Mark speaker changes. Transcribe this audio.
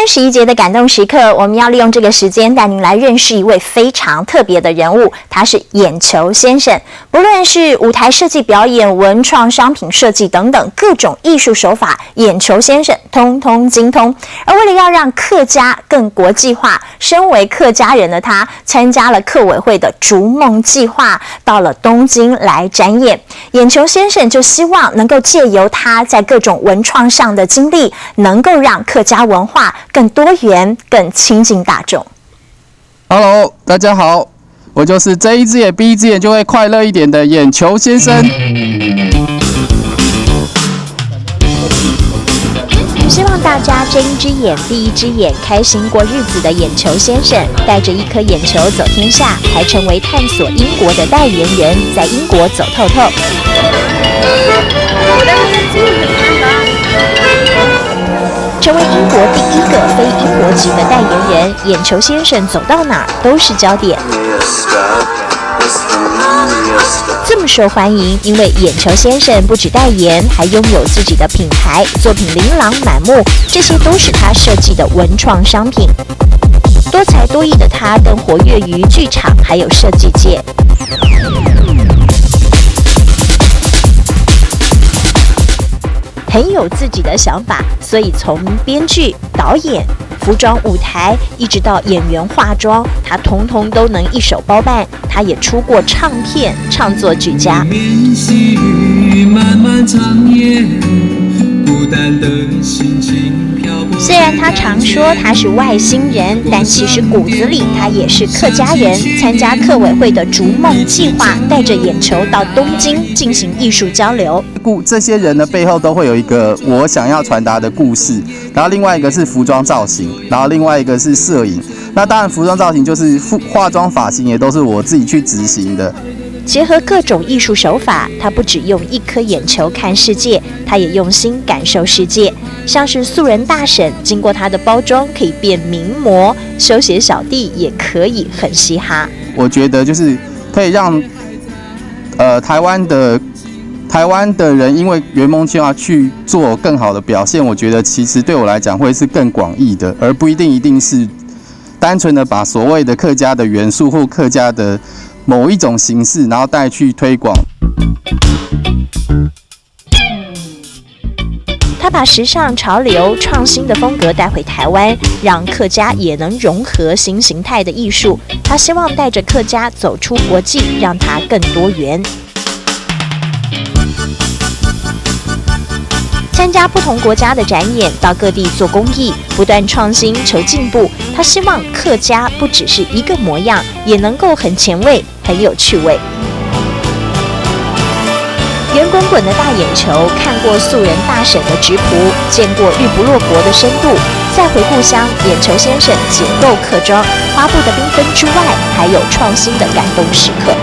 Speaker 1: 11节的感动时刻，我们要利用这个时间带您来认识一位非常特别的人物，他是眼球先生。不论是舞台设计表演、文创商品设计等等各种艺术手法，眼球先生通通精通。而为了要让客家更国际化，身为客家人的他参加了客委会的逐梦计划，到了东京来展演。眼球先生就希望能够借由他在各种文创上的经历，能够让客家文化更多元、更亲近大众。
Speaker 2: Hello， 大家好，我就是睁一只眼闭一只眼就会快乐一点的眼球先生。
Speaker 1: 希望大家睁一只眼闭一只眼，开心过日子的眼球先生，带着一颗眼球走天下，还成为探索英国的代言人，在英国走透透。成为英国第一个非英国籍的代言人，眼球先生走到哪儿都是焦点。这么受欢迎，因为眼球先生不只代言，还拥有自己的品牌，作品琳琅满目，这些都是他设计的文创商品。多才多艺的他更活跃于剧场还有设计界。很有自己的想法，所以从编剧、导演、服装、舞台，一直到演员化妆，他通通都能一手包办。他也出过唱片，唱作俱佳。虽然他常说他是外星人，但其实骨子里他也是客家人。参加客委会的逐梦计划，带着眼球到东京进行艺术交流。
Speaker 2: 这些人的背后都会有一个我想要传达的故事，然后另外一个是服装造型，然后另外一个是摄影。那当然服装造型就是化妆发型也都是我自己去执行的。
Speaker 1: 结合各种艺术手法，他不只用一颗眼球看世界，他也用心感受世界。像是素人大婶，经过他的包装可以变名模，休闲小弟也可以很嘻哈。
Speaker 2: 我觉得就是可以让台湾的人因为圆梦计划去做更好的表现，我觉得其实对我来讲会是更广义的，而不一定是单纯的把所谓的客家的元素或客家的某一种形式，然后带去推广。
Speaker 1: 他把时尚潮流、创新的风格带回台湾，让客家也能融合新形态的艺术。他希望带着客家走出国际，让它更多元。参加不同国家的展演，到各地做公益，不断创新求进步。他希望客家不只是一个模样，也能够很前卫、很有趣味。圆滚滚的大眼球，看过素人大婶的直朴，见过日不落国的深度，再回故乡，眼球先生解构客庄，花布的缤纷之外，还有创新的感动时刻。